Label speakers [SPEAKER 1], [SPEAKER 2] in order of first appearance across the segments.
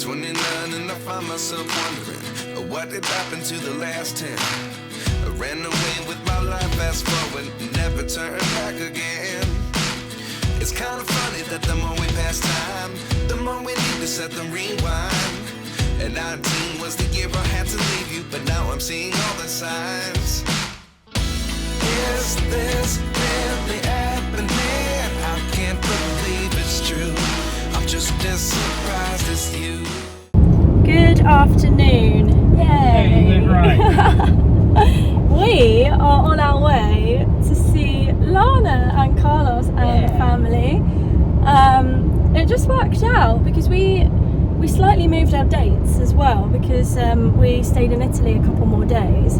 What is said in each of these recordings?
[SPEAKER 1] 29 and I find myself wondering what did happen to the last 10. I ran away with my life, fast forward, never turn back again. It's kind of funny that the more we pass time, the more we need to set them rewind. And 19 was the year I had to leave you, but now I'm seeing all the signs. Is this really happening? I can't believe it's true. I'm just as surprised as you.
[SPEAKER 2] Good afternoon. Yay!
[SPEAKER 3] Right.
[SPEAKER 2] We are on our way to see Lana and Carlos and family. It just worked out because we slightly moved our dates as well because we stayed in Italy a couple more days,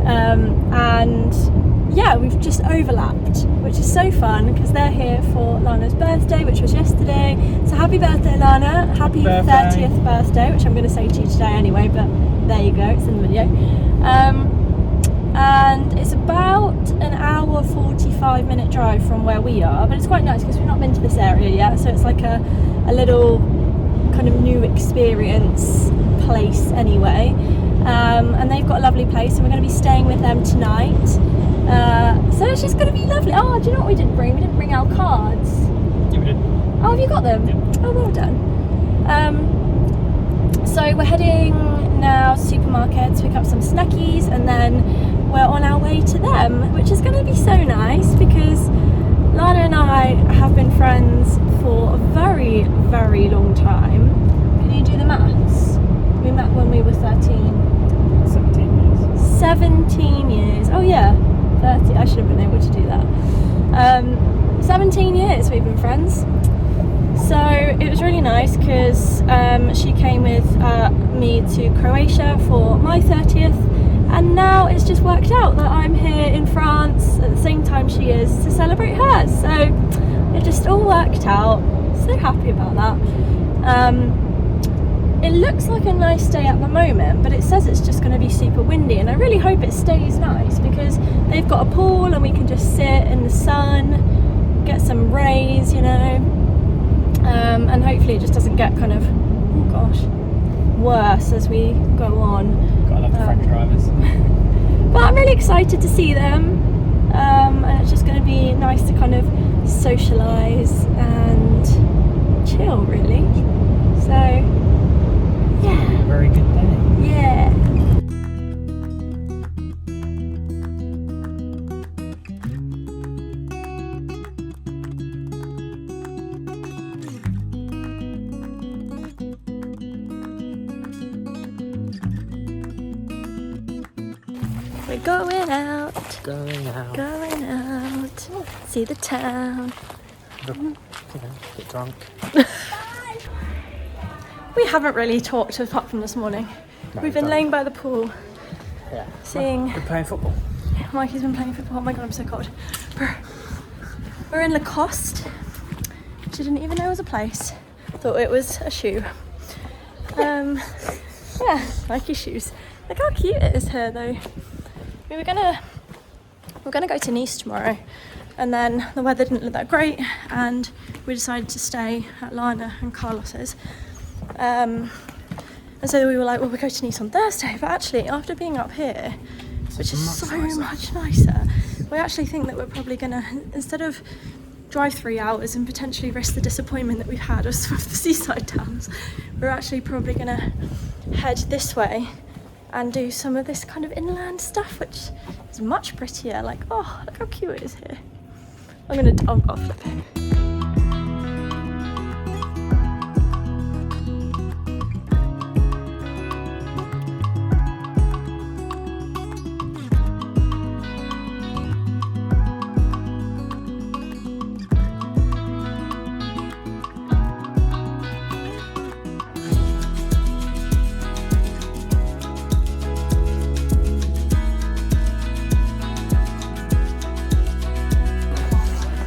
[SPEAKER 2] and yeah, we've just overlapped, which is so fun because they're here for Lana's birthday, which was yesterday. So happy birthday, Lana. Happy 30th birthday, which I'm going to say to you today anyway, but there you go, it's in the video. And it's about an hour 45-minute drive from where we are, but it's quite nice because we've not been to this area yet, so it's like a little kind of new experience place anyway. And they've got a lovely place, and we're going to be staying with them tonight. So it's just going to be lovely. Oh, do you know what we didn't bring? We didn't bring our cards.
[SPEAKER 3] Yeah, we did.
[SPEAKER 2] Oh, have you got them?
[SPEAKER 3] Yeah.
[SPEAKER 2] Oh, well done. So we're heading now to the supermarket to pick up some snackies, and then we're on our way to them, which is going to be so nice because Lana and I have been friends for a very, very long time. Can you do the maths? We met when we were 13.
[SPEAKER 3] 17 years.
[SPEAKER 2] 17 years. Oh yeah, 30. I should have been able to do that. 17 years we've been friends. So it was really nice because she came with me to Croatia for my 30th, and now it's just worked out that I'm here in France at the same time she is to celebrate hers. So it just all worked out. So happy about that. It looks like a nice day at the moment, but it says it's just going to be super windy, and I really hope it stays nice because they've got a pool and we can just sit in the sun, get some rays, you know. And hopefully it just doesn't get kind of, oh gosh, worse as we go on.
[SPEAKER 3] Gotta love the French drivers.
[SPEAKER 2] But I'm really excited to see them, and it's just going to be nice to kind of socialise and chill, really. So, yeah.
[SPEAKER 3] Very good day.
[SPEAKER 2] Yeah. We're going out. Going out. See the town.
[SPEAKER 3] Get drunk.
[SPEAKER 2] We haven't really talked apart from this morning.
[SPEAKER 3] No,
[SPEAKER 2] We've been laying by the pool,
[SPEAKER 3] Yeah.
[SPEAKER 2] seeing.
[SPEAKER 3] We're playing football.
[SPEAKER 2] Mikey's been playing football. Oh my god, I'm so cold. We're in Lacoste, which I didn't even know was a place. Thought it was a shoe. Yeah, Nike shoes. Look how cute it is here, though. We're gonna go to Nice tomorrow, and then the weather didn't look that great, and we decided to stay at Lana and Carlos's. And so we were like, well, we'll go to Nice on Thursday, but actually after being up here, which is so much nicer, we actually think that we're probably gonna, instead of drive 3 hours and potentially risk the disappointment that we've had of some of the seaside towns, we're actually probably gonna head this way and do some of this kind of inland stuff, which is much prettier. Like, oh, look how cute it is here. I'll flip it.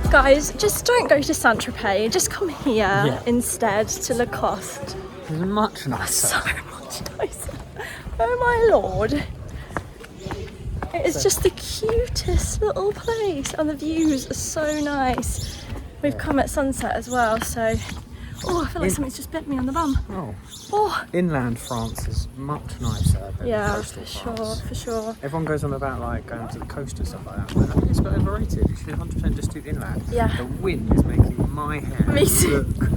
[SPEAKER 2] Guys, just don't go to Saint-Tropez, just come here instead to Lacoste.
[SPEAKER 3] It's much nicer.
[SPEAKER 2] So much nicer. Oh my lord. It's just the cutest little place, and the views are so nice. We've come at sunset as well, so Oh, I feel like something's just bit me on the bum.
[SPEAKER 3] Oh.
[SPEAKER 2] Oh.
[SPEAKER 3] Inland France is much nicer than coastal France.
[SPEAKER 2] For sure.
[SPEAKER 3] Everyone goes on about like going to the coast and stuff like that, but I think it's a bit overrated. You should 100% just do inland.
[SPEAKER 2] Yeah.
[SPEAKER 3] The wind is making my hair
[SPEAKER 2] Me too.
[SPEAKER 3] look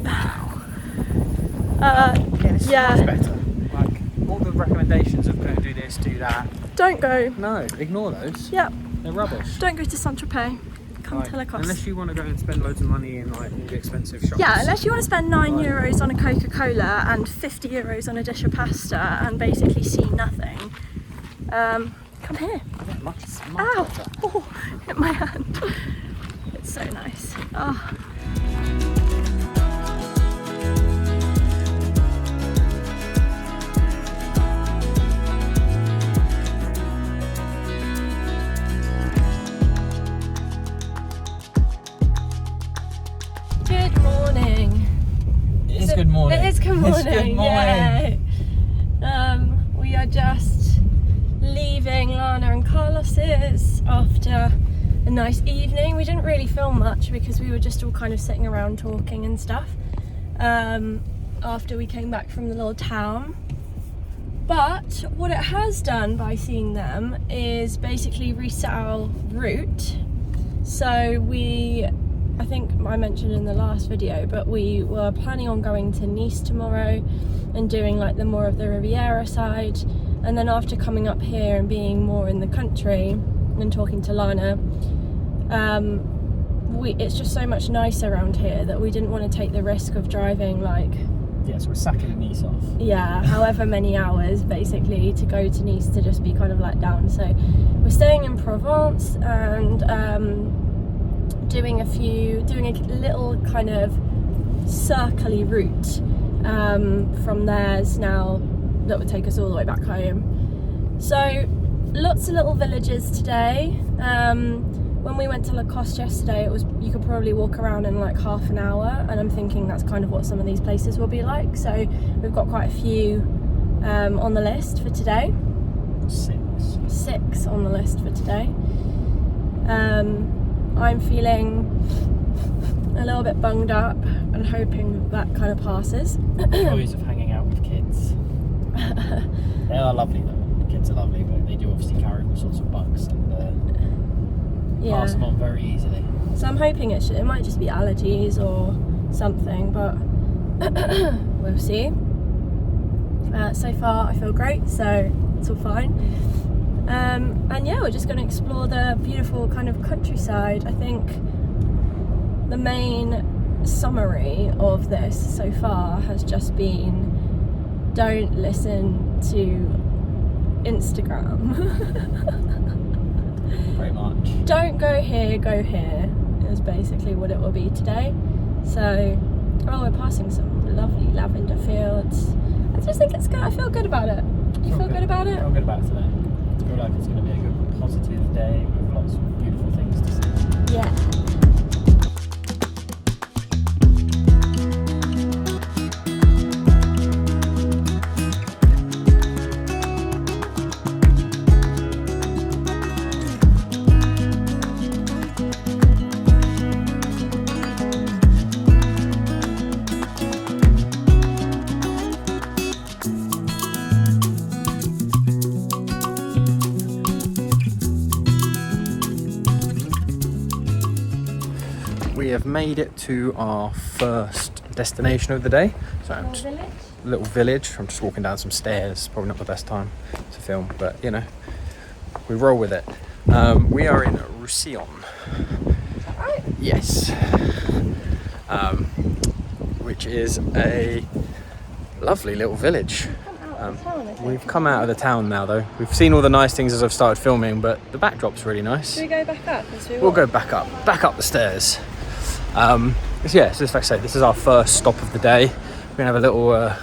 [SPEAKER 3] wow.
[SPEAKER 2] It's
[SPEAKER 3] much better. Like all the recommendations of going to do this, do that.
[SPEAKER 2] Don't go.
[SPEAKER 3] No, ignore those.
[SPEAKER 2] Yep.
[SPEAKER 3] They're rubbish.
[SPEAKER 2] Don't go to Saint-Tropez. Come to Lacoste.
[SPEAKER 3] Unless you want to go and spend loads of money in like all the expensive shops.
[SPEAKER 2] Yeah, unless you want to spend €9 on a Coca-Cola and €50 on a dish of pasta and basically see nothing. Come here.
[SPEAKER 3] Yeah, much
[SPEAKER 2] Ow!
[SPEAKER 3] better.
[SPEAKER 2] Oh, hit my hand. It's so nice. Oh. Good morning.
[SPEAKER 3] It is good morning.
[SPEAKER 2] It is good morning.
[SPEAKER 3] It's good morning.
[SPEAKER 2] Yeah. We are just leaving Lana and Carlos's after a nice evening. We didn't really film much because we were just all kind of sitting around talking and stuff after we came back from the little town. But what it has done by seeing them is basically reset our route. So I think I mentioned in the last video, but we were planning on going to Nice tomorrow and doing like the more of the Riviera side, and then after coming up here and being more in the country and talking to Lana, it's just so much nicer around here that we didn't want to take the risk of driving like
[SPEAKER 3] So we're sacking Nice off.
[SPEAKER 2] Yeah, however many hours basically to go to Nice to just be kind of let down. So we're staying in Provence and doing a little kind of circle-y route from theirs now that would take us all the way back home. So lots of little villages today. When we went to Lacoste yesterday, you could probably walk around in like half an hour, and I'm thinking that's kind of what some of these places will be like. So we've got quite a few on the list for today. Six on the list for today. I'm feeling a little bit bunged up and hoping that kind of passes.
[SPEAKER 3] Joys of hanging out with kids. They are lovely though. The kids are lovely, but they do obviously carry all sorts of bugs and pass them on very easily.
[SPEAKER 2] So I'm hoping it might just be allergies or something, but we'll see. So far I feel great, so it's all fine. And yeah, we're just going to explore the beautiful kind of countryside. I think the main summary of this so far has just been don't listen to Instagram.
[SPEAKER 3] Very much.
[SPEAKER 2] Don't go here, go here is basically what it will be today. So, we're passing some lovely lavender fields. I just think it's good. I feel good about it. You feel good about it?
[SPEAKER 3] I feel good about it today. I feel like it's going to be a good, positive day with lots of beautiful things to see.
[SPEAKER 2] Yeah.
[SPEAKER 3] We have made it to our first destination of the day. So little village. I'm just walking down some stairs. Probably not the best time to film, but you know, we roll with it. We are in Roussillon.
[SPEAKER 2] Is that right?
[SPEAKER 3] Yes. Which is a lovely little village. We've come out of the town now though. We've seen all the nice things as I've started filming, but the backdrop's really nice.
[SPEAKER 2] Should we go back up?
[SPEAKER 3] We'll go back up the stairs. So like I say, this is our first stop of the day. We're gonna have a little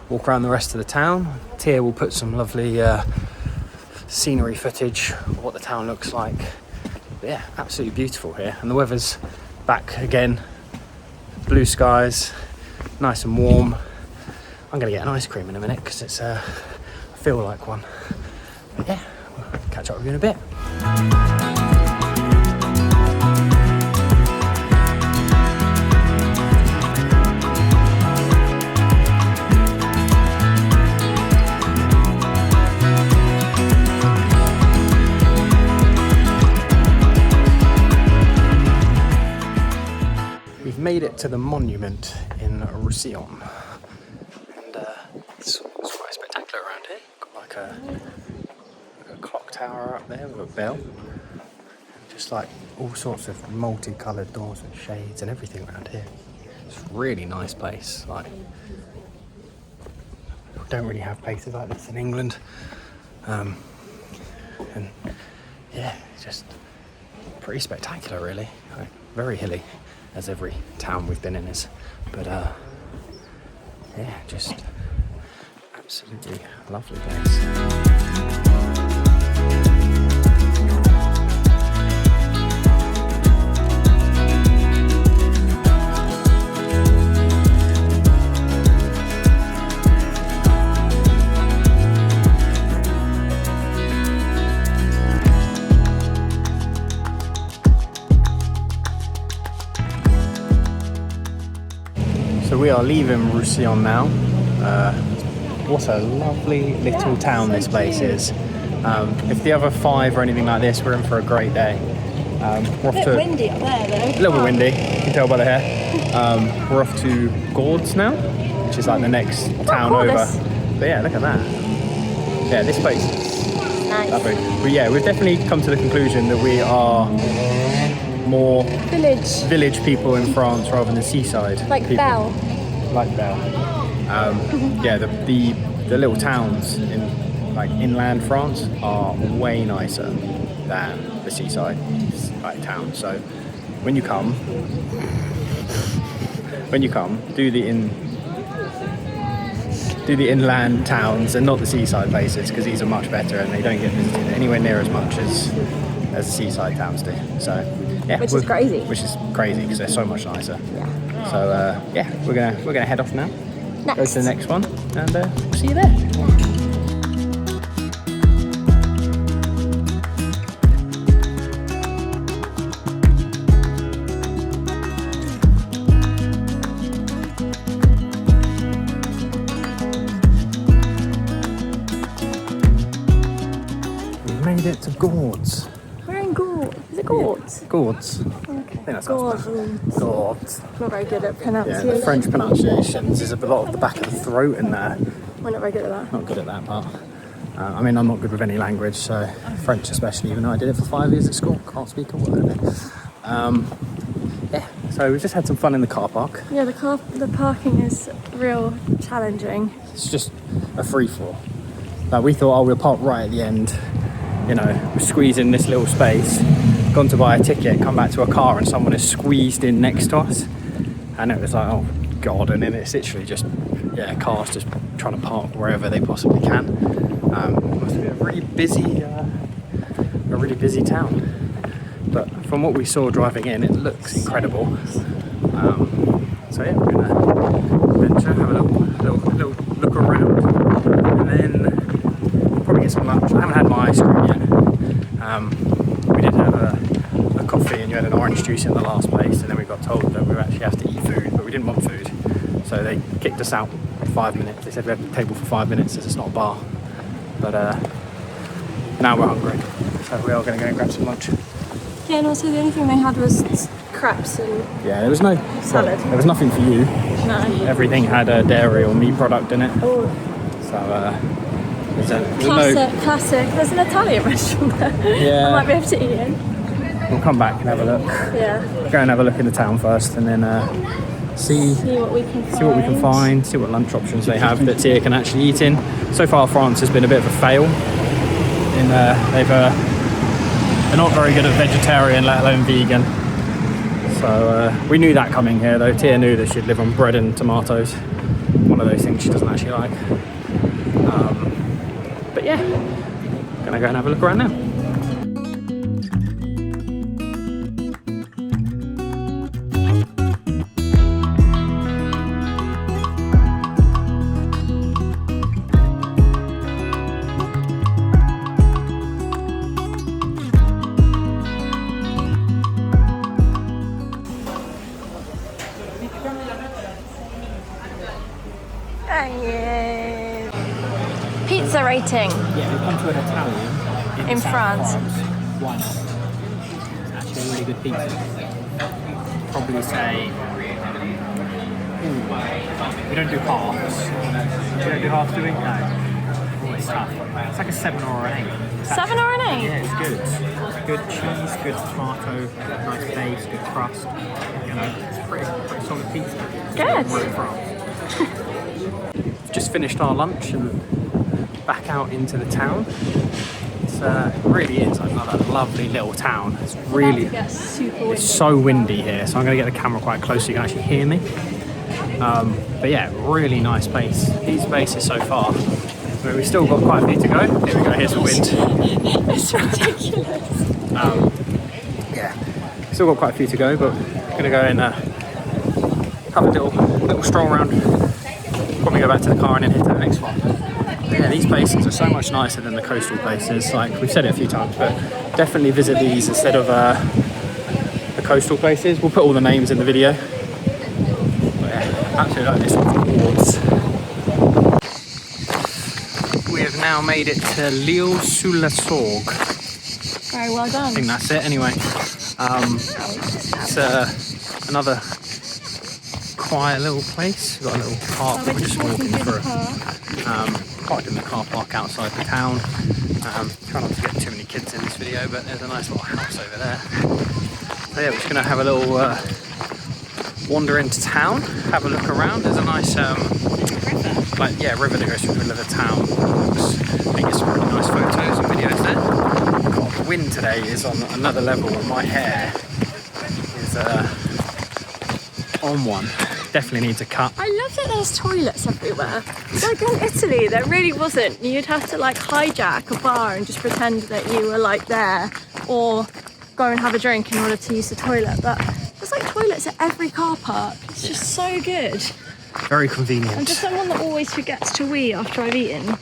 [SPEAKER 3] walk around the rest of the town. Tia will put some lovely scenery footage of what the town looks like. But yeah, absolutely beautiful here, and the weather's back again. Blue skies, nice and warm. I'm gonna get an ice cream in a minute because it's I feel like one. But yeah, we'll catch up with you in a bit. made it to the monument in Roussillon. And it's quite spectacular around here. Got like a clock tower up there with a bell. And just like all sorts of multicoloured doors and shades and everything around here. It's a really nice place. Like, we don't really have places like this in England. And yeah, it's just pretty spectacular really. Like, very hilly, as every town we've been in is. But yeah, just absolutely lovely place. So we are leaving Roussillon now. What a lovely little town this place is. If the other 5 or anything like this, we're in for a great day. We're off
[SPEAKER 2] a bit windy up there though.
[SPEAKER 3] A little bit windy, you can tell by the hair. We're off to Gordes now, which is like the next town over. But yeah, look at that. Yeah, this place is
[SPEAKER 2] nice.
[SPEAKER 3] Lovely. But yeah, we've definitely come to the conclusion that we are more village people in France rather than seaside
[SPEAKER 2] like
[SPEAKER 3] people.
[SPEAKER 2] Belle.
[SPEAKER 3] Like Belle. Yeah, the little towns in like inland France are way nicer than the seaside like towns. So when you come, do the inland towns and not the seaside places, because these are much better and they don't get visited anywhere near as much as the seaside towns do. So yeah,
[SPEAKER 2] which is crazy
[SPEAKER 3] because they're so much nicer.
[SPEAKER 2] Yeah.
[SPEAKER 3] So yeah, we're gonna head off now.
[SPEAKER 2] Next.
[SPEAKER 3] Go to the next one, and we'll see you there. We made it to Gordes.
[SPEAKER 2] We're in Gordes. Is it Gordes?
[SPEAKER 3] Yeah. Gordes.
[SPEAKER 2] Okay.
[SPEAKER 3] I think that's
[SPEAKER 2] Gordes.
[SPEAKER 3] Gordes.
[SPEAKER 2] Not very good at pronunciation.
[SPEAKER 3] Yeah, the French pronunciations is a lot of the back of the throat in there.
[SPEAKER 2] We're not very good at that.
[SPEAKER 3] Not good at that part. I mean, I'm not good with any language, so French especially, even though I did it for 5 years at school. Can't speak a word of it. Yeah, so we've just had some fun in the car park.
[SPEAKER 2] Yeah, the parking is real challenging.
[SPEAKER 3] It's just a free-for-all. Like, we thought, we'll park right at the end. You know, we squeeze in this little space, gone to buy a ticket, come back to a car and someone has squeezed in next to us. And it was like, oh God, and then it's literally just, yeah, cars just trying to park wherever they possibly can. It must be a really busy town. But from what we saw driving in, it looks incredible. So yeah, we're gonna venture, have a little look around, and then probably get some lunch. I haven't had my ice cream yet. We did have a coffee and you had an orange juice in the last place, and then we got told that we actually have to eat food, but we didn't want food. So they kicked us out for 5 minutes. They said we have the table for 5 minutes as it's not a bar. But now we're hungry, so we are going to go and grab some lunch.
[SPEAKER 2] Yeah, and also the only thing they had was crepes and
[SPEAKER 3] yeah, there was no
[SPEAKER 2] salad.
[SPEAKER 3] There was nothing for you.
[SPEAKER 2] No.
[SPEAKER 3] Everything had a dairy or meat product in it.
[SPEAKER 2] Oh.
[SPEAKER 3] So
[SPEAKER 2] Classic. There's an Italian restaurant there.
[SPEAKER 3] Yeah.
[SPEAKER 2] I might be able to eat in.
[SPEAKER 3] We'll come back and have a look.
[SPEAKER 2] Yeah.
[SPEAKER 3] Go and have a look in the town first, and then see
[SPEAKER 2] what we can
[SPEAKER 3] find. See what lunch options they have that Tia can actually eat in. So far, France has been a bit of a fail. They're not very good at vegetarian, let alone vegan. So we knew that coming here, though. Tia knew that she'd live on bread and tomatoes. One of those things she doesn't actually like. But yeah, gonna go and have a look around now.
[SPEAKER 2] Pizza rating.
[SPEAKER 3] Yeah, we've come to an Italian
[SPEAKER 2] in France.
[SPEAKER 3] Why not? It's actually a really good pizza. Probably say We don't do halves. We don't do halves, do we? No. Oh, it's tough. It's like a 7 or an 8.
[SPEAKER 2] 7 or an 8?
[SPEAKER 3] Yeah, it's good. Good cheese, good tomato, nice base, good crust. You know, it's pretty solid pizza.
[SPEAKER 2] Good.
[SPEAKER 3] We're in France. Just finished our lunch and back out into the town. It really is another lovely little town. It's really, it's so windy here, so I'm going to get the camera quite close so you can actually hear me. But yeah, really nice place. These places so far. But we've still got quite a few to go. Here we go, here's the wind.
[SPEAKER 2] It's ridiculous.
[SPEAKER 3] Yeah, still got quite a few to go, but we're going to go and have a little stroll around. Probably go back to the car and then head to the next one. Yeah, these places are so much nicer than the coastal places. Like, we've said it a few times, but definitely visit these instead of the coastal places. We'll put all the names in the video. But yeah, absolutely like this one. We have now made it to L'Isle-sur-la-Sorgue.
[SPEAKER 2] Very well done.
[SPEAKER 3] I think that's it anyway. It's another quiet little place. We've got a little park that we're just walking through. Parked in the car park outside the town. Try not to get too many kids in this video, but there's a nice little house over there. So yeah, we're just going to have a little wander into town, have a look around. There's a nice river that goes through the middle of the town. I think it's some really nice photos and videos there. God, the wind today is on another level, and my hair is on one. Definitely needs a cut.
[SPEAKER 2] I love that there's toilets everywhere. Like in Italy, there really wasn't. You'd have to like hijack a bar and just pretend that you were like there, or go and have a drink in order to use the toilet. But there's like toilets at every car park. It's just so good.
[SPEAKER 3] Very convenient.
[SPEAKER 2] I'm just someone that always forgets to wee after I've eaten.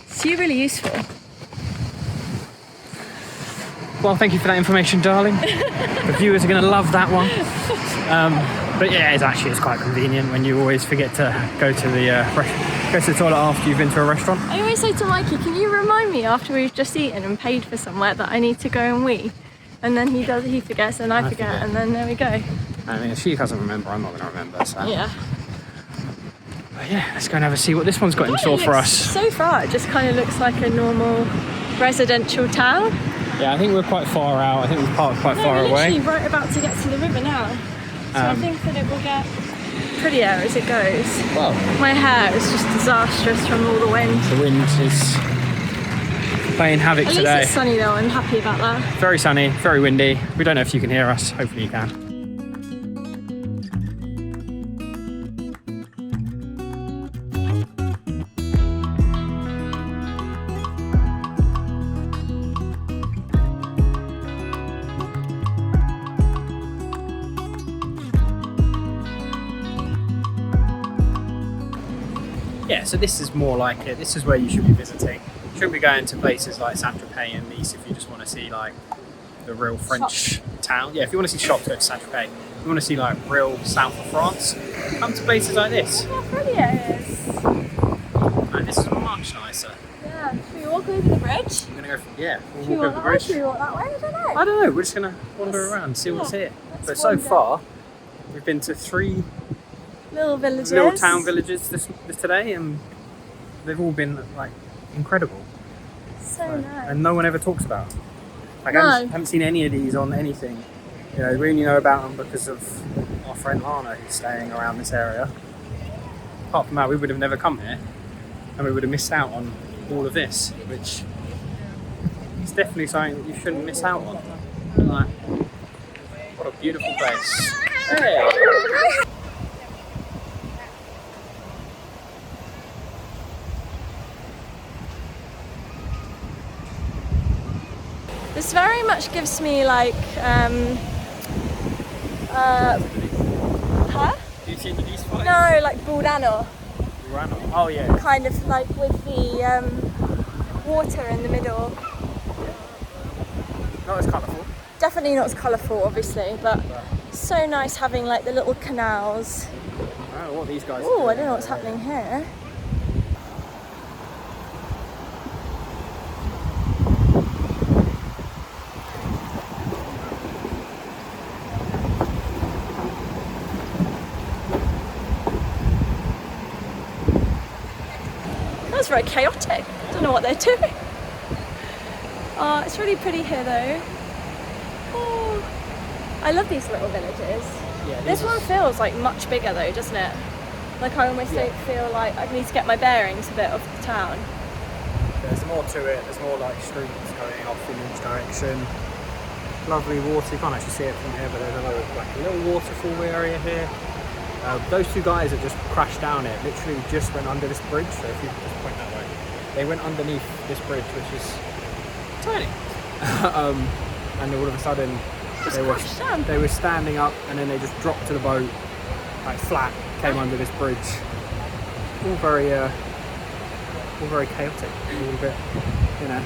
[SPEAKER 2] It's really useful.
[SPEAKER 3] Well, thank you for that information, darling. The viewers are going to love that one. But yeah, it's quite convenient when you always forget to go to the toilet after you've been to a restaurant.
[SPEAKER 2] I always say to Mikey, can you remind me after we've just eaten and paid for somewhere that I need to go and wee? And then he forgets and I forget, and then there we go.
[SPEAKER 3] I mean, if she doesn't remember, I'm not going to remember, so.
[SPEAKER 2] Yeah.
[SPEAKER 3] But yeah, let's go and have a see what this one's got in store for us.
[SPEAKER 2] So far, it just kind of looks like a normal residential town.
[SPEAKER 3] Yeah, I think we're quite far out. I think we've parked quite far away.
[SPEAKER 2] We're literally right about to get to the river now. So I think that it will get prettier as it goes.
[SPEAKER 3] Well,
[SPEAKER 2] my hair is just disastrous from all the wind.
[SPEAKER 3] The wind is playing havoc today.
[SPEAKER 2] At least it's sunny though, I'm happy about that.
[SPEAKER 3] Very sunny, very windy. We don't know if you can hear us. Hopefully you can. Yeah, so this is more like it. This is where you should be visiting. You shouldn't be going to places like Saint-Tropez and Nice if you just want to see like the real French town. Yeah, if you want to see shops, go to Saint-Tropez. If you want to see like real south of France, come to places like this.
[SPEAKER 2] How pretty it is.
[SPEAKER 3] And this is much nicer.
[SPEAKER 2] Yeah, should we walk over the bridge?
[SPEAKER 3] We're going to go we'll
[SPEAKER 2] walk
[SPEAKER 3] over the bridge.
[SPEAKER 2] Should we walk that way? I don't know.
[SPEAKER 3] I don't know, we're just going to wander around, see what's here. But so far, we've been to 3
[SPEAKER 2] little villages,
[SPEAKER 3] little town villages this today, and they've all been like incredible.
[SPEAKER 2] So nice.
[SPEAKER 3] And no one ever talks about them. Like,
[SPEAKER 2] No.
[SPEAKER 3] I haven't seen any of these on anything. You know, we only know about them because of our friend Lana, who's staying around this area. Apart from that, we would have never come here, and we would have missed out on all of this, which is definitely something that you shouldn't miss out on. Like, what a beautiful place. Hey.
[SPEAKER 2] This very much gives me like, huh?
[SPEAKER 3] Do you see the East Fight?
[SPEAKER 2] No, like Burano.
[SPEAKER 3] Burano. Oh yeah.
[SPEAKER 2] Kind of like with the water in the middle.
[SPEAKER 3] Not as colourful.
[SPEAKER 2] Definitely not as colourful, obviously, but so nice having like the little canals.
[SPEAKER 3] I don't know what these guys
[SPEAKER 2] Oh, I don't know what's happening here. just very chaotic. Don't know what they're doing. Oh, it's really pretty here though. Oh, I love these little villages.
[SPEAKER 3] Yeah,
[SPEAKER 2] this one feels like much bigger though, doesn't it? Like I almost don't feel like I need to get my bearings a bit of the town.
[SPEAKER 3] There's more to it. There's more like streets going off in each direction. Lovely water. You can't actually see it from here, but there's another like a little waterfall area here. Those two guys that just crashed down it literally just went under this bridge. So if you just point that way, they went underneath this bridge, which is tiny. And all of a sudden they were standing up, and then they just dropped to the boat like flat, came under this bridge. All very chaotic, a little bit, you know.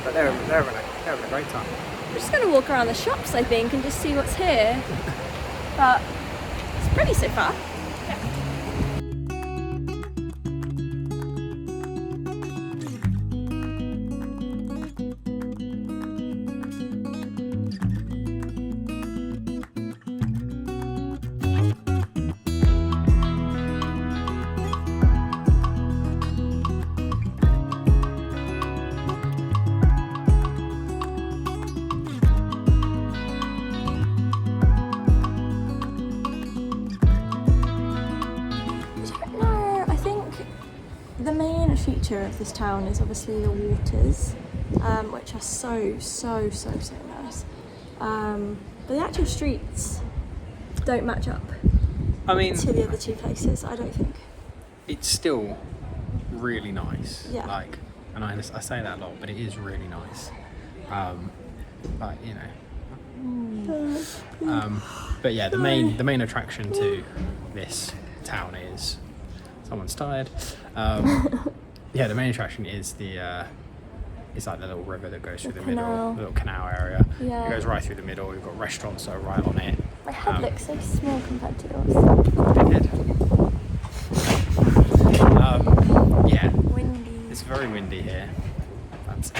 [SPEAKER 3] But they're having a great time.
[SPEAKER 2] We're just going to walk around the shops, I think, and just see what's here. But it's pretty so far. The main feature of this town is obviously the waters, which are so nice. But the actual streets don't match up to the other two places, I don't think.
[SPEAKER 3] It's still really nice.
[SPEAKER 2] Yeah.
[SPEAKER 3] Like, and I say that a lot, but it is really nice. But you know. But yeah, the main attraction to this town is someone's tired. Yeah, the main attraction is it's like the little river that goes through the middle, the little canal area.
[SPEAKER 2] Yeah.
[SPEAKER 3] It goes right through the middle. You've got restaurants that are right on it.
[SPEAKER 2] My head looks so small compared to yours.
[SPEAKER 3] Big head. Yeah.
[SPEAKER 2] Windy.
[SPEAKER 3] It's very windy here. That's it.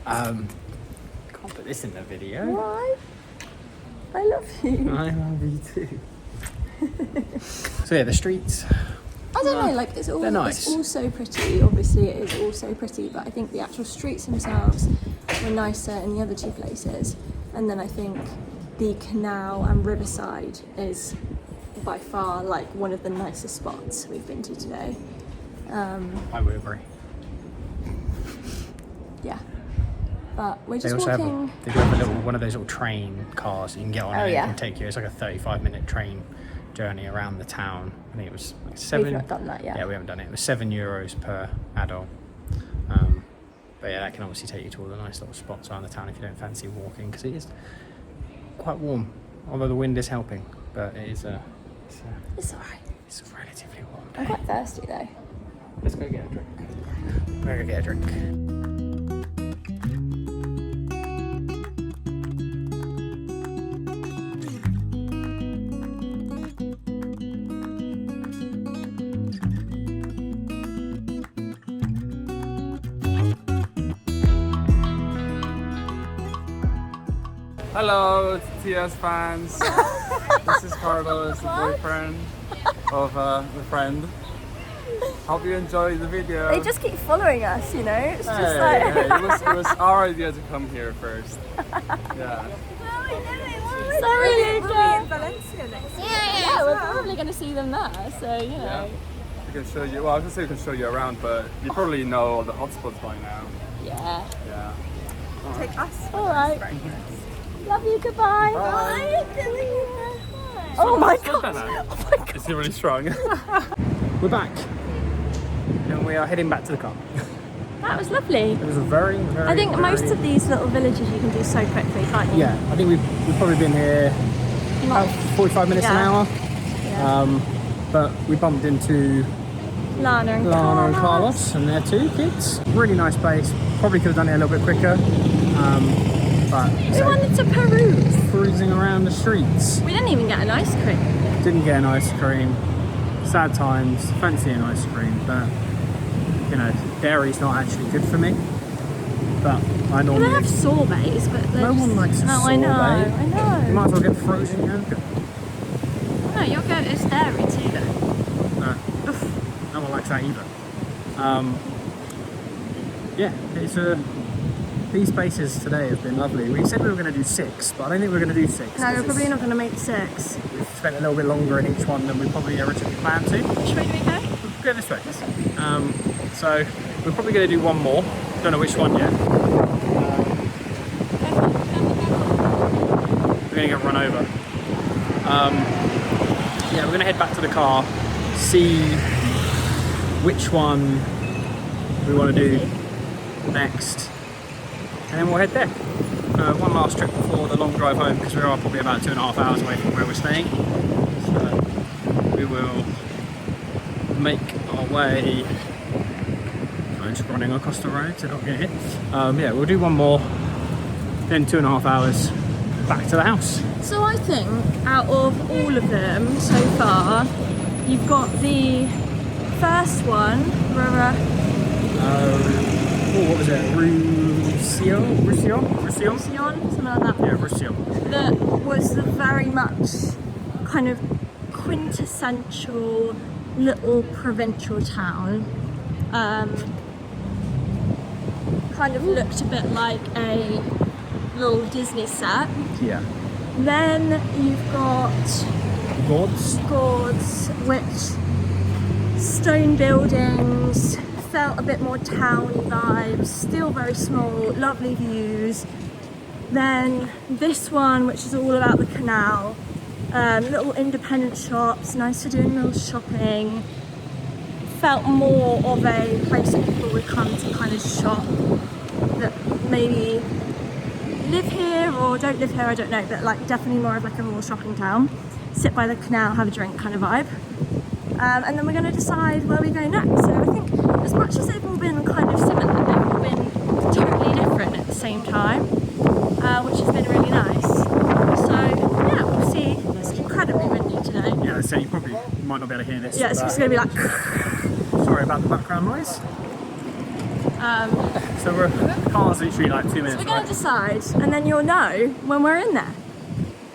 [SPEAKER 3] Can't put this in the video.
[SPEAKER 2] Why? I love you.
[SPEAKER 3] I love you too. So yeah, the streets.
[SPEAKER 2] I don't know, like it's all so pretty. Obviously it is all so pretty, but I think the actual streets themselves were nicer in the other two places. And then I think the canal and riverside is by far like one of the nicest spots we've been to today.
[SPEAKER 3] I would agree.
[SPEAKER 2] Yeah. But we're just
[SPEAKER 3] They do
[SPEAKER 2] walking.
[SPEAKER 3] have one of those little train cars you can get on, and it
[SPEAKER 2] yeah.
[SPEAKER 3] can take you. It's like a 35-minute train journey around the town. I think it was like €7.
[SPEAKER 2] We've not done that yet.
[SPEAKER 3] Yeah, we haven't done it. It was €7 per adult. But yeah, that can obviously take you to all the nice little spots around the town if you don't fancy walking, because it is quite warm. Although the wind is helping, but it is
[SPEAKER 2] It's alright.
[SPEAKER 3] It's a relatively warm day.
[SPEAKER 2] I'm quite thirsty though.
[SPEAKER 3] Let's go get a drink. We're gonna get a drink.
[SPEAKER 4] Hello, TS fans. This is Carlos, the boyfriend of the friend. Hope you enjoy the video.
[SPEAKER 2] They just keep following us, you know? It's just
[SPEAKER 4] Hey, it was our idea to come here first. Yeah.
[SPEAKER 2] Sorry, Luca.
[SPEAKER 5] in Valencia next year.
[SPEAKER 2] Yeah, we're probably going to see them there, so you know.
[SPEAKER 4] Yeah. We can show you. Well, I was gonna say we can show you around, but you probably know all the hotspots by now.
[SPEAKER 2] Yeah.
[SPEAKER 4] Yeah.
[SPEAKER 5] Take us.
[SPEAKER 2] All right. Love you. Goodbye.
[SPEAKER 4] Bye.
[SPEAKER 2] Oh my
[SPEAKER 4] Slow
[SPEAKER 2] god.
[SPEAKER 4] down.
[SPEAKER 2] Oh my god.
[SPEAKER 4] Is he really strong?
[SPEAKER 3] We're back, and we are heading back to the car.
[SPEAKER 2] That was lovely.
[SPEAKER 3] It was a very, very.
[SPEAKER 2] I think
[SPEAKER 3] very,
[SPEAKER 2] most of these little villages you can do so quickly, can't you?
[SPEAKER 3] Yeah, I think we've probably been here about 45 minutes an hour.
[SPEAKER 2] Yeah.
[SPEAKER 3] But we bumped into
[SPEAKER 2] Lana and
[SPEAKER 3] Carlos and their two kids. Really nice place. Probably could have done it a little bit quicker. But
[SPEAKER 2] We wanted to peruse.
[SPEAKER 3] cruising around the streets.
[SPEAKER 2] We didn't even get an ice cream.
[SPEAKER 3] Didn't get an ice cream. Sad times. Fancy an ice cream, but you know, dairy's not actually good for me. But I
[SPEAKER 2] We
[SPEAKER 3] normally.
[SPEAKER 2] have sorbets, but
[SPEAKER 3] No one likes a
[SPEAKER 2] No,
[SPEAKER 3] sorbet.
[SPEAKER 2] I know.
[SPEAKER 3] You might as well get frozen yogurt.
[SPEAKER 2] No, you're noticed dairy too though.
[SPEAKER 3] No one likes that either. Yeah, it's these places today have been lovely. We said we were going to do 6, but I don't think we're going to do 6.
[SPEAKER 2] No, we're probably not going to make 6.
[SPEAKER 3] We've spent a little bit longer in each one than we probably originally planned to.
[SPEAKER 2] Which way do we go?
[SPEAKER 3] We'll go this way. So we're probably going to do one more. Don't know which one yet. We're going to get run over. Yeah, we're going to head back to the car, see which one we want to do next, and then we'll head there. One last trip before the long drive home, because we are probably about 2.5 hours away from where we're staying. So we will make our way. I'm just running across the road to not get hit. Yeah, we'll do one more, then 2.5 hours back to the house.
[SPEAKER 2] So I think out of all of them so far, you've got the first one,
[SPEAKER 3] what was it? Roussillon?
[SPEAKER 2] something like that.
[SPEAKER 3] Yeah, Roussillon.
[SPEAKER 2] That was the very much kind of quintessential little provincial town. Kind of looked a bit like a little Disney set.
[SPEAKER 3] Yeah.
[SPEAKER 2] Then you've got
[SPEAKER 3] Gordes.
[SPEAKER 2] which stone buildings, felt a bit more towny vibes, still very small, lovely views. Then this one, which is all about the canal, little independent shops, nice for doing little shopping. Felt more of a place that people would come to kind of shop, that maybe live here or don't live here, I don't know, but like definitely more of like a rural shopping town. Sit by the canal, have a drink kind of vibe. And then we're going to decide where we go next. So I think as much as they've all been kind of similar, they've all been totally different at the same time, which has been really nice. So yeah, we'll see. It's incredibly windy today.
[SPEAKER 3] Yeah, so you probably might not be able to hear this.
[SPEAKER 2] Yeah, it's just going to be like...
[SPEAKER 3] Sorry about the background noise. So the car's literally like 2 minutes
[SPEAKER 2] So we're going
[SPEAKER 3] away.
[SPEAKER 2] to decide, and then you'll know when we're in there,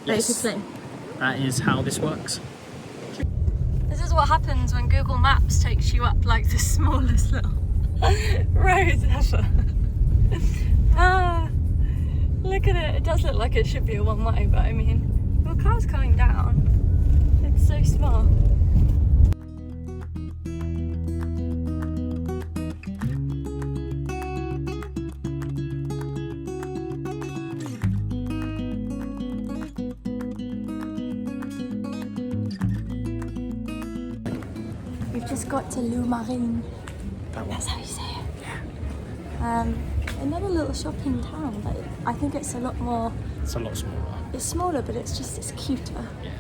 [SPEAKER 3] Yes.
[SPEAKER 2] basically.
[SPEAKER 3] That is how this works.
[SPEAKER 2] This is what happens when Google Maps takes you up like the smallest little road ever. Look at it. It does look like it should be a one-way, but I mean, your car's coming down. It's so small. We've just got to Lourmarin. That's how you say it. Yeah. Another little shopping town, but I think it's a lot more.
[SPEAKER 3] It's a lot smaller.
[SPEAKER 2] It's smaller, but it's cuter.
[SPEAKER 3] Yeah.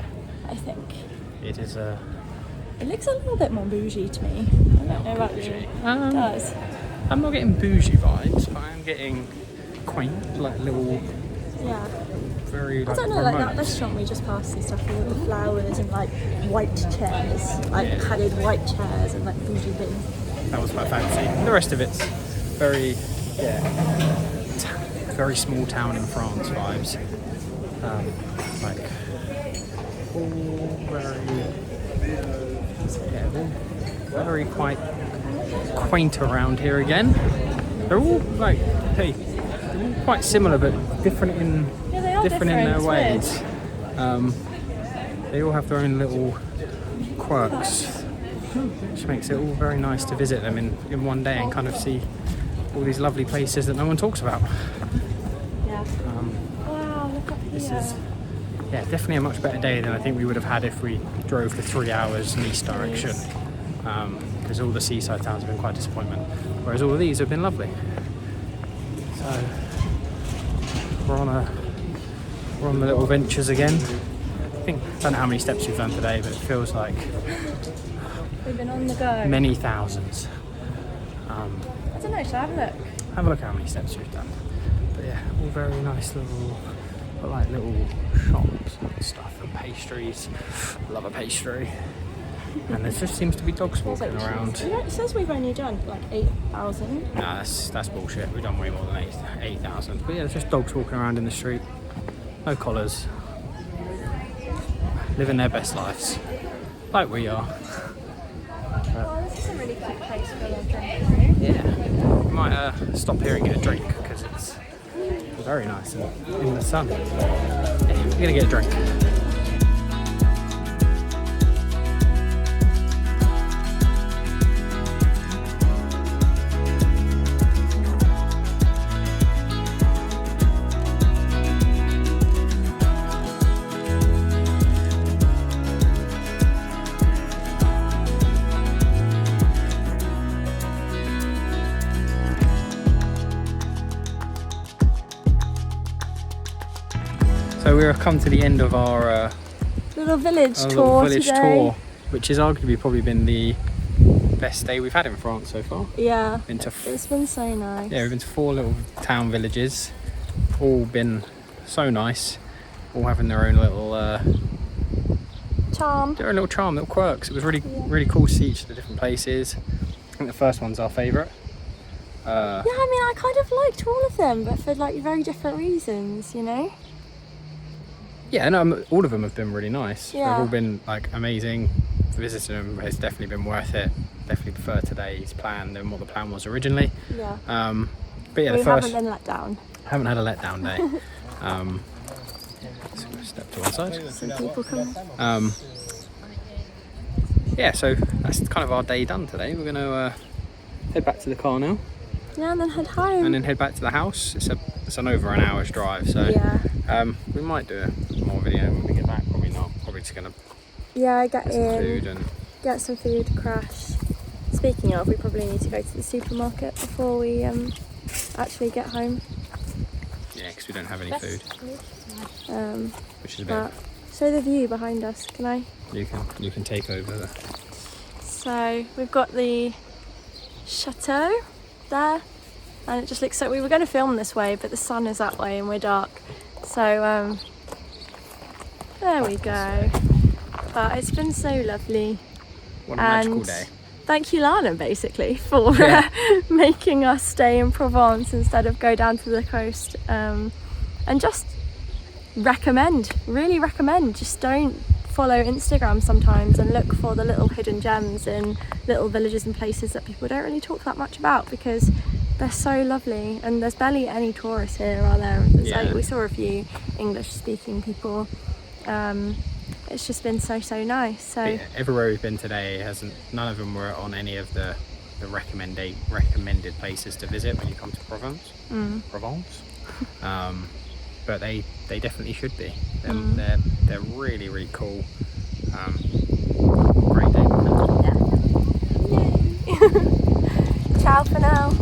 [SPEAKER 2] I think.
[SPEAKER 3] It is
[SPEAKER 2] It looks a little bit more bougie to me. I don't know about you. It does.
[SPEAKER 3] I'm not getting bougie vibes, but I'm getting quaint, like little,
[SPEAKER 2] Yeah.
[SPEAKER 3] very
[SPEAKER 2] I
[SPEAKER 3] like
[SPEAKER 2] don't know, like that
[SPEAKER 3] remote.
[SPEAKER 2] restaurant we just passed and stuff with all the flowers and like white chairs, like
[SPEAKER 3] Yeah.
[SPEAKER 2] padded white chairs and like bougie things.
[SPEAKER 3] That was my fancy. The rest of it's very, very small town in France vibes. Like all very quite quaint around here again. They're all like, they're all quite similar but different in
[SPEAKER 2] Yeah, they are
[SPEAKER 3] different in their
[SPEAKER 2] it's
[SPEAKER 3] ways. They all have their own little quirks, which makes it all very nice to visit them in one day and kind of see all these lovely places that no one talks about.
[SPEAKER 2] Yeah. Wow, look up here.
[SPEAKER 3] This is definitely a much better day than I think we would have had if we drove for 3 hours in east direction, because all the seaside towns have been quite a disappointment, whereas all of these have been lovely. So we're on the little ventures again. I don't know how many steps we've done today, but it feels like
[SPEAKER 2] We've been on the go.
[SPEAKER 3] many thousands.
[SPEAKER 2] I don't know, shall I have a look?
[SPEAKER 3] Have a look how many steps we've done. But yeah, all very nice little shops and stuff and pastries. Love a pastry. And there just seems to be dogs walking around.
[SPEAKER 2] It says we've only done like 8,000.
[SPEAKER 3] Nah, that's bullshit. We've done way more than 8,000. But yeah, there's just dogs walking around in the street. No collars. Living their best lives. like we are.
[SPEAKER 2] Oh, this is a really cute place for a little drink.
[SPEAKER 3] Yeah, we might stop here and get a drink because it's very nice and in the sun. Yeah, we're gonna get a drink. So we've come to the end of our
[SPEAKER 2] Little village
[SPEAKER 3] our
[SPEAKER 2] tour
[SPEAKER 3] little village
[SPEAKER 2] today.
[SPEAKER 3] tour, which has arguably probably been the best day we've had in France so far.
[SPEAKER 2] Yeah,
[SPEAKER 3] Been to
[SPEAKER 2] it's been so nice.
[SPEAKER 3] yeah, we've been to 4 little town villages, all been so nice, all having their own little
[SPEAKER 2] Charm.
[SPEAKER 3] little charm, little quirks. It was really
[SPEAKER 2] Yeah.
[SPEAKER 3] really cool to see each of the different places. I think the first one's our favourite.
[SPEAKER 2] Yeah, I mean, I kind of liked all of them, but for like very different reasons, you know?
[SPEAKER 3] Yeah, no, all of them have been really nice.
[SPEAKER 2] Yeah.
[SPEAKER 3] They've all been like amazing. Visiting them has definitely been worth it. Definitely prefer today's plan than what the plan was originally.
[SPEAKER 2] Yeah.
[SPEAKER 3] But yeah,
[SPEAKER 2] We
[SPEAKER 3] the first
[SPEAKER 2] haven't been let down.
[SPEAKER 3] haven't had a letdown day. So we'll step to one side.
[SPEAKER 2] Some people come.
[SPEAKER 3] Yeah, so that's kind of our day done today. We're gonna head back to the car now
[SPEAKER 2] Yeah, and then head home.
[SPEAKER 3] and then head back to the house. It's an over an hour's drive, so
[SPEAKER 2] Yeah.
[SPEAKER 3] we might do more video when we get back. Probably not. Probably just gonna
[SPEAKER 2] Yeah, get
[SPEAKER 3] get some food
[SPEAKER 2] in,
[SPEAKER 3] and
[SPEAKER 2] get some food, crash. Speaking of, we probably need to go to the supermarket before we actually get home.
[SPEAKER 3] yeah, because we don't have any food, which is a bit.
[SPEAKER 2] But show the view behind us, can I?
[SPEAKER 3] You can take over the.
[SPEAKER 2] So we've got the chateau there, and it just looks like we were going to film this way, but the sun is that way and we're dark. So there we go. But it's been so lovely.
[SPEAKER 3] What a magical day.
[SPEAKER 2] Thank you, Lana, basically, for
[SPEAKER 3] Yeah.
[SPEAKER 2] making us stay in Provence instead of go down to the coast. And just really recommend, just don't follow Instagram sometimes and look for the little hidden gems in little villages and places that people don't really talk that much about, because they're so lovely. And there's barely any tourists here, are there?
[SPEAKER 3] Yeah.
[SPEAKER 2] We saw a few English-speaking people. It's just been so nice. So
[SPEAKER 3] Yeah, everywhere we've been today none of them were on any of the recommended places to visit when you come to Provence. But they definitely should be. They're really cool. Great day.
[SPEAKER 2] yeah. Yay. Ciao for now.